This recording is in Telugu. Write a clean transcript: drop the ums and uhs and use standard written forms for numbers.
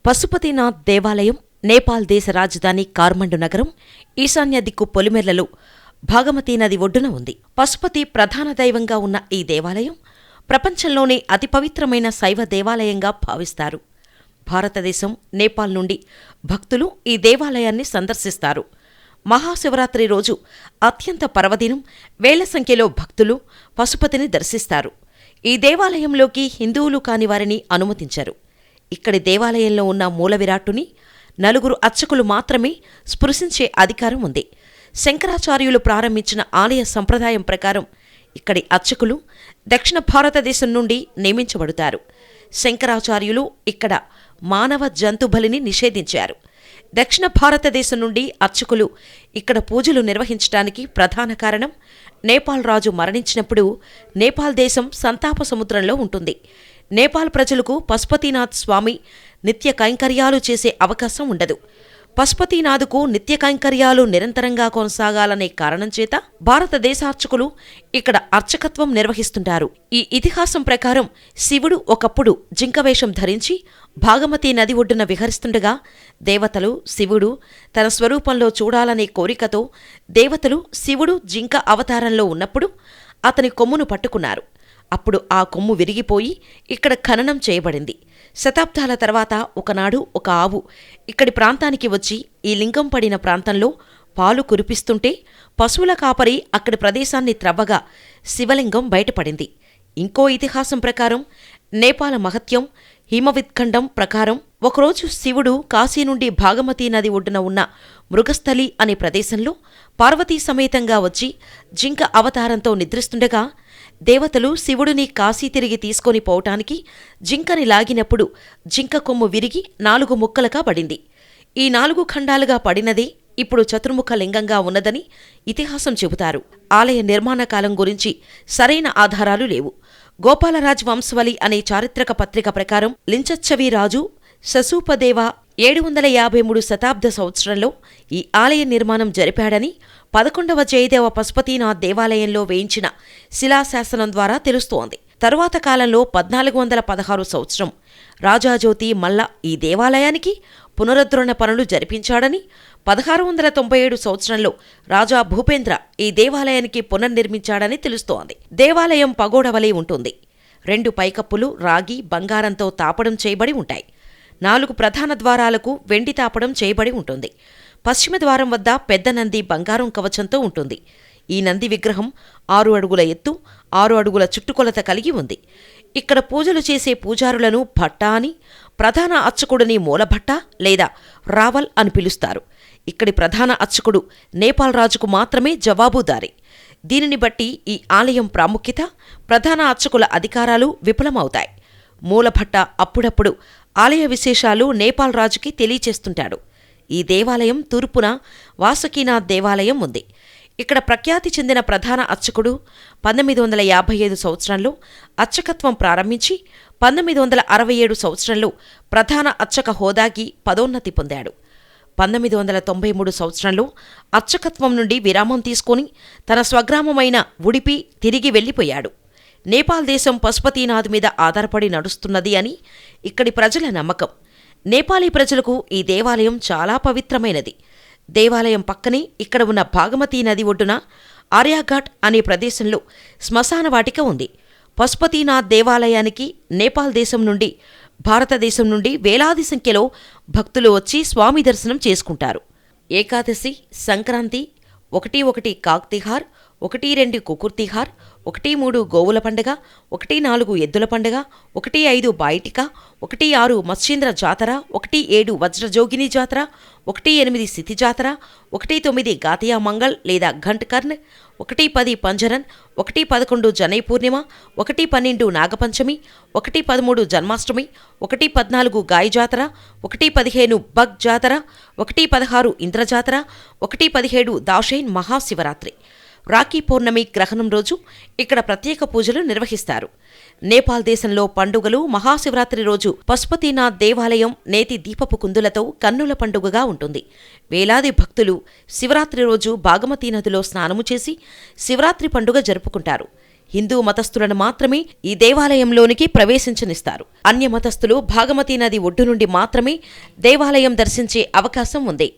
పశుపతినాథ్ దేవాలయం నేపాల్ దేశ రాజధాని కార్మండు నగరం ఈశాన్య దిక్కు పొలిమెర్లలో భాగమతీ నది ఒడ్డున ఉంది. పశుపతి ప్రధాన దైవంగా ఉన్న ఈ దేవాలయం ప్రపంచంలోనే అతి పవిత్రమైన శైవ దేవాలయంగా భావిస్తారు. భారతదేశం, నేపాల్ నుండి భక్తులు ఈ దేవాలయాన్ని సందర్శిస్తారు. మహాశివరాత్రి రోజు అత్యంత పర్వదినం వేల సంఖ్యలో భక్తులు పశుపతిని దర్శిస్తారు. ఈ దేవాలయంలోకి హిందువులు కాని వారిని అనుమతించరు. ఇక్కడి దేవాలయంలో ఉన్న మూలవిరాట్టుని 4 అర్చకులు మాత్రమే స్పృశించే అధికారం ఉంది. శంకరాచార్యులు ప్రారంభించిన ఆలయ సంప్రదాయం ప్రకారం ఇక్కడి అర్చకులు దక్షిణ భారతదేశం నుండి నియమించబడతారు. శంకరాచార్యులు ఇక్కడ మానవ జంతు బలిని నిషేధించారు. దక్షిణ భారతదేశం నుండి అర్చకులు ఇక్కడ పూజలు నిర్వహించడానికి ప్రధాన కారణం నేపాల్ రాజు మరణించినప్పుడు నేపాల్ దేశం సంతాప సముద్రంలో ఉంటుంది. నేపాల్ ప్రజలకు పశుపతినాథ్ స్వామి నిత్య కైంకర్యాలు చేసే అవకాశం ఉండదు. పశుపతినాథుకు నిత్య కైంకర్యాలు నిరంతరంగా కొనసాగాలనే కారణం చేత భారతదేశార్చకులు ఇక్కడ అర్చకత్వం నిర్వహిస్తుంటారు. ఈ ఇతిహాసం ప్రకారం శివుడు ఒకప్పుడు జింకవేషం ధరించి భాగమతీ నది ఒడ్డున విహరిస్తుండగా దేవతలు శివుడు తన స్వరూపంలో చూడాలనే కోరికతో దేవతలు శివుడు జింక అవతారంలో ఉన్నప్పుడు అతని కొమ్మును పట్టుకున్నారు. అప్పుడు ఆ కొమ్ము విరిగిపోయి ఇక్కడ ఖననం చేయబడింది. శతాబ్దాల తర్వాత ఒకనాడు ఒక ఆవు ఇక్కడి ప్రాంతానికి వచ్చి ఈ లింగం పడిన ప్రాంతంలో పాలు కురిపిస్తుంటే పశువుల కాపరి అక్కడి ప్రదేశాన్ని త్రవ్వగా శివలింగం బయటపడింది. ఇంకో ఇతిహాసం ప్రకారం నేపాల మహత్యం హిమవిత్ఖండం ప్రకారం ఒకరోజు శివుడు కాశీ నుండి భాగమతీ నది ఒడ్డున ఉన్న మృగస్థలి అనే ప్రదేశంలో పార్వతీ సమేతంగా వచ్చి జింక అవతారంతో నిద్రిస్తుండగా దేవతలు శివుడిని కాశీ తిరిగి తీసుకొని పోవటానికి జింకని లాగినప్పుడు జింక కొమ్ము విరిగి 4 ముక్కలుగా పడింది. ఈ 4 ఖండాలుగా పడినదే ఇప్పుడు చతుర్ముఖ లింగంగా ఉన్నదని ఇతిహాసం చెబుతారు. ఆలయ నిర్మాణ కాలం గురించి సరైన ఆధారాలు లేవు. గోపాలరాజ్ వంశవలి అనే చారిత్రక పత్రిక ప్రకారం లించచ్చవి రాజు ససూపదేవ 753 శతాబ్ద సంవత్సరంలో ఈ ఆలయ నిర్మాణం జరిపాడని 11వ జయదేవ పశుపతినాథ్ దేవాలయంలో వేయించిన శిలాశాసనం ద్వారా తెలుస్తోంది. తరువాత కాలంలో 1416 సంవత్సరం రాజాజ్యోతి మల్ల ఈ దేవాలయానికి పునరుద్ధరణ పనులు జరిపించాడని, 1697 సంవత్సరంలో రాజా భూపేంద్ర ఈ దేవాలయానికి పునర్నిర్మించాడని తెలుస్తోంది. దేవాలయం పగోడవలే ఉంటుంది. 2 పైకప్పులు రాగి, బంగారంతో తాపడం చేయబడి ఉంటాయి. 4 ప్రధాన ద్వారాలకు వెండి తాపడం చేయబడి ఉంటుంది. పశ్చిమ ద్వారం వద్ద పెద్ద నంది బంగారం కవచంతో ఉంటుంది. ఈ నంది విగ్రహం 6 అడుగుల ఎత్తు, 6 అడుగుల చుట్టుకొలత కలిగి ఉంది. ఇక్కడ పూజలు చేసే పూజారులను భట్ట అని, ప్రధాన అర్చకుడిని మూలభట్ట లేదా రావల్ అని పిలుస్తారు. ఇక్కడి ప్రధాన అర్చకుడు నేపాల్ రాజుకు మాత్రమే జవాబుదారీ. దీనిని బట్టి ఈ ఆలయం ప్రాముఖ్యత, ప్రధాన అర్చకుల అధికారాలు విఫలమవుతాయి. మూలభట్ట అప్పుడప్పుడు ఆలయ విశేషాలు నేపాల్ రాజుకి తెలియచేస్తుంటాడు. ఈ దేవాలయం తూర్పున వాసుకీనాథ్ దేవాలయం ఉంది. ఇక్కడ ప్రఖ్యాతి చెందిన ప్రధాన అర్చకుడు 1955 సంవత్సరంలో అర్చకత్వం ప్రారంభించి 1967 సంవత్సరంలో ప్రధాన అర్చక హోదాకి పదోన్నతి పొందాడు. 1993 సంవత్సరంలో అర్చకత్వం నుండి విరామం తీసుకుని తన స్వగ్రామమైన ఉడిపి తిరిగి వెళ్లిపోయాడు. నేపాల్ దేశం పశుపతినాథ్ మీద ఆధారపడి నడుస్తున్నది అని ఇక్కడి ప్రజల నమ్మకం. నేపాలీ ప్రజలకు ఈ దేవాలయం చాలా పవిత్రమైనది. దేవాలయం పక్కనే ఇక్కడ ఉన్న భాగమతీ నది ఒడ్డున ఆర్యాఘాట్ అనే ప్రదేశంలో శ్మశాన వాటిక ఉంది. పశుపతినాథ్ దేవాలయానికి నేపాల్ దేశం నుండి, భారతదేశం నుండి వేలాది సంఖ్యలో భక్తులు వచ్చి స్వామి దర్శనం చేసుకుంటారు. ఏకాదశి, సంక్రాంతి, 1-1 కాక్ తిహార్, 1-2 కుకుర్ తిహార్, 1-3 గోవుల పండగ, 1-4 ఎద్దుల పండగ, 1-5 బాయిటిక, 1-6 మత్స్యేంద్ర జాతర, 1-7 వజ్రజోగిని జాతర, 1-8 సితి జాతర, 1-9 గాతియా మంగళ్ లేదా ఘంట్ కర్న్, 1-10 పంజరన్, 1-11 జనై పూర్ణిమ, 1-12 నాగపంచమి, 1-13 జన్మాష్టమి, 1-14 గాయ జాతర, 1-15 బగ్ జాతర, 1-16 ఇంద్ర జాతర, 1-17 దాషైన్ మహాశివరాత్రి. రాఖీ పౌర్ణమి గ్రహణం రోజు ఇక్కడ ప్రత్యేక పూజలు నిర్వహిస్తారు. నేపాల్ దేశంలో పండుగలు మహాశివరాత్రి రోజు పశుపతినాథ్ దేవాలయం నేతి దీపపు కుందులతో కన్నుల పండుగగా ఉంటుంది. వేలాది భక్తులు శివరాత్రి రోజు భాగమతీ నదిలో స్నానము చేసి శివరాత్రి పండుగ జరుపుకుంటారు. హిందూ మతస్థులను మాత్రమే ఈ దేవాలయంలోనికి ప్రవేశించనిస్తారు. అన్య మతస్థులు భాగమతీ నది ఒడ్డు నుండి మాత్రమే దేవాలయం దర్శించే అవకాశం ఉంది.